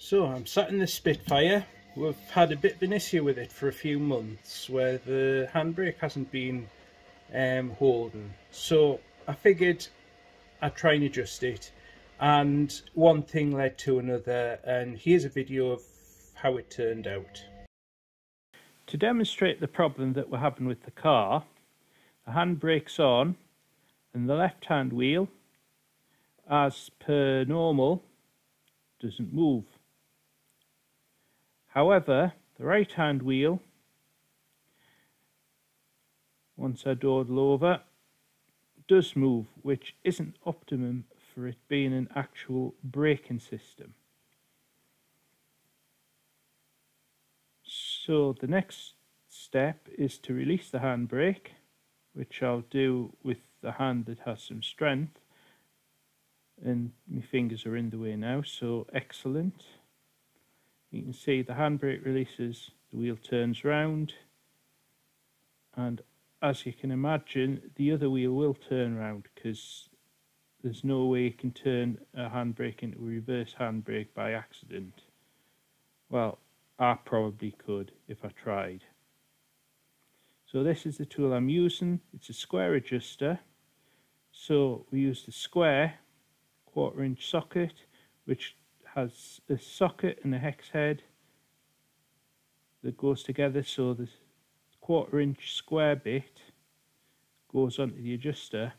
So I'm sat in the Spitfire. We've had a bit of an issue with it for a few months where the handbrake hasn't been holding. So I figured I'd try and adjust it, and one thing led to another, and here's a video of how it turned out. To demonstrate the problem that we're having with the car, the handbrake's on and the left hand wheel, as per normal, doesn't move. However, the right hand wheel, once I dawdle over, does move, which isn't optimum for it being an actual braking system. So the next step is to release the handbrake, which I'll do with the hand that has some strength, and my fingers are in the way now, so excellent. You can see the handbrake releases, the wheel turns round, and as you can imagine, the other wheel will turn round because there's no way you can turn a handbrake into a reverse handbrake by accident. Well, I probably could if I tried. So this is the tool I'm using. It's a square adjuster. So we use the square 1/4 inch socket, which has a socket and a hex head that goes together, so the 1/4 inch square bit goes onto the adjuster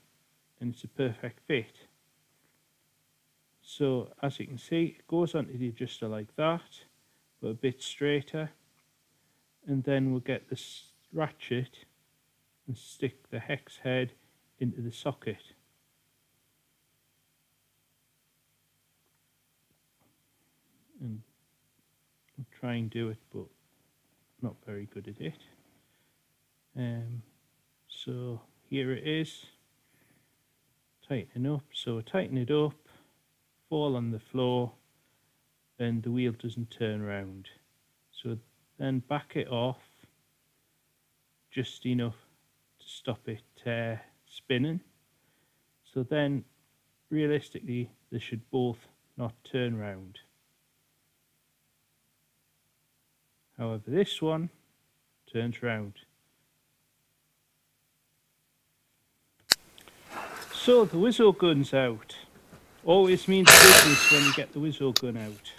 and it's a perfect fit. So as you can see, it goes onto the adjuster like that, but a bit straighter, and then we'll get this ratchet and stick the hex head into the socket. And I'll try and do it, but not very good at it. So here it is, tightening up. So tighten it up, fall on the floor, and the wheel doesn't turn round. So then back it off just enough to stop it spinning. So then realistically they should both not turn round. However, this one turns round. So the whistle gun's out. Always means business when you get the whistle gun out.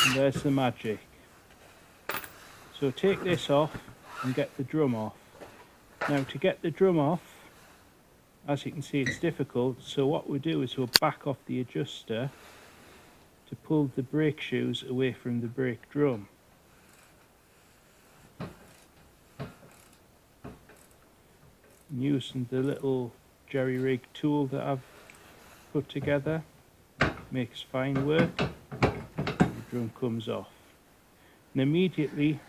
And there's the magic. So take this off and get the drum off. Now to get the drum off, as you can see, it's difficult, so what we'll do is we'll back off the adjuster to pull the brake shoes away from the brake drum. Using the little jerry rig tool that I've put together, makes fine work. The drum comes off, and immediately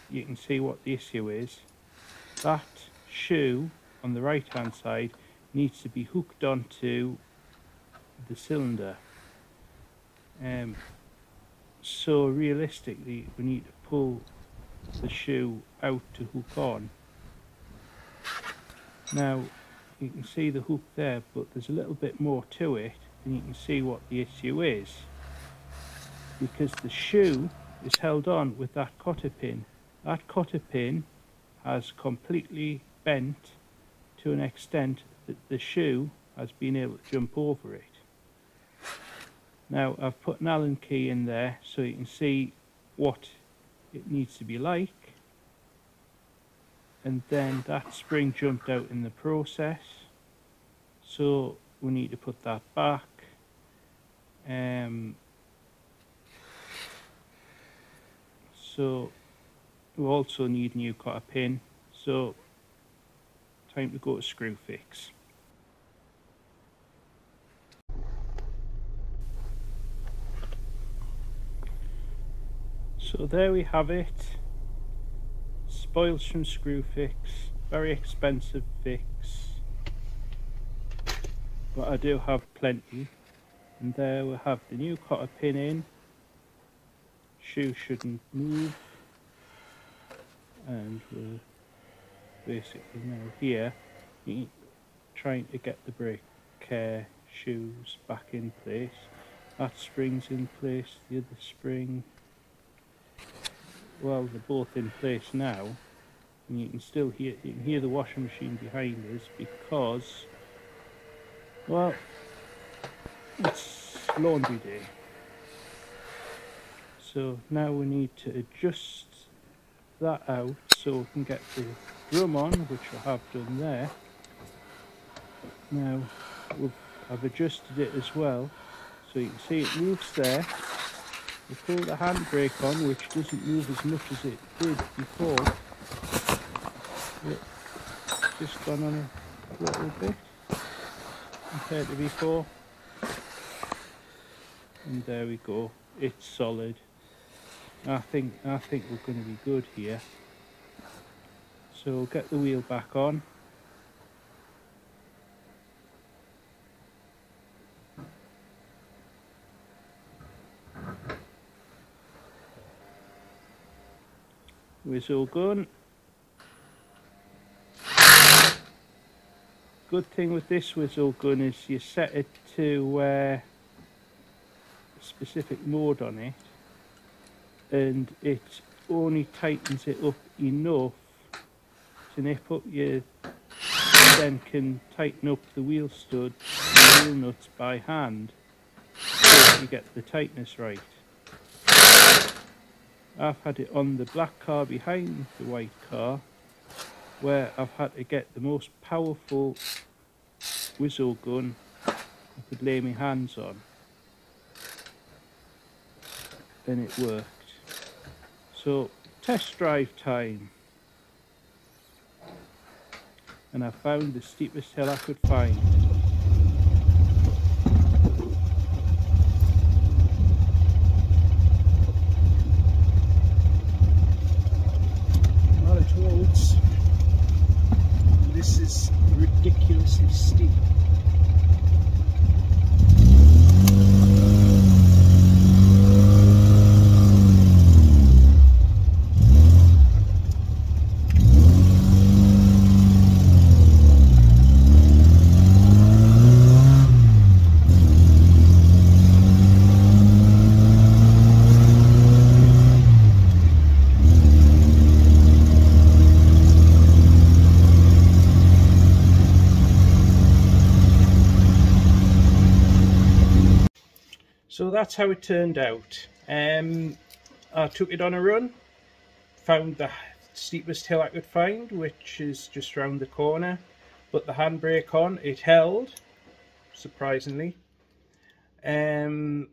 you can see what the issue is. That shoe on the right hand side needs to be hooked onto the cylinder. So realistically we need to pull the shoe out to hook on. Now you can see the hook there, but there's a little bit more to it, and you can see what the issue is, because the shoe is held on with that cotter pin. That cotter pin has completely bent to an extent that the shoe has been able to jump over it. Now I've put an Allen key in there so you can see what it needs to be like, and then that spring jumped out in the process, so we need to put that back. So we also need a new cotter pin, so time to go to screw fix. So there we have it. Spoils from screw fix, very expensive fix, but I do have plenty. And there we have the new cotter pin in. Shoe shouldn't move, and we're basically now here. You trying to get the brake shoes back in place. That spring's in place, the other spring, well, they're both in place now, and you can still hear the washing machine behind us because, well, it's laundry day. So now we need to adjust that out so we can get the drum on, which I have done there. Now I've adjusted it as well, so you can see it moves there. We pull the handbrake on, which doesn't move as much as it did before. It's just gone on a little bit compared to before. And there we go, it's solid. I think we're going to be good here. So we'll get the wheel back on. Whistle gun. Good thing with this whistle gun is you set it to a specific mode on it, and it only tightens it up enough to nip up your, then can tighten up the wheel stud and wheel nuts by hand so you get the tightness right. I've had it on the black car behind the white car, where I've had to get the most powerful whistle gun I could lay my hands on, and it worked. So test drive time, and I found the steepest hill I could find. Roads. This is ridiculously steep. So that's how it turned out. I took it on a run, found the steepest hill I could find, which is just round the corner, put the handbrake on, it held, surprisingly, and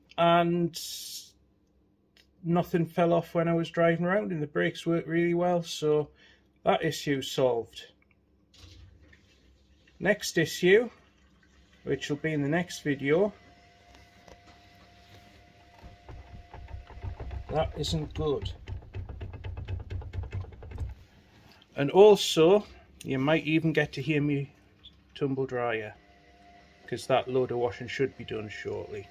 nothing fell off when I was driving around, and the brakes worked really well, so that issue solved. Next issue, which will be in the next video, that isn't good. And also, you might even get to hear me tumble dryer, because that load of washing should be done shortly.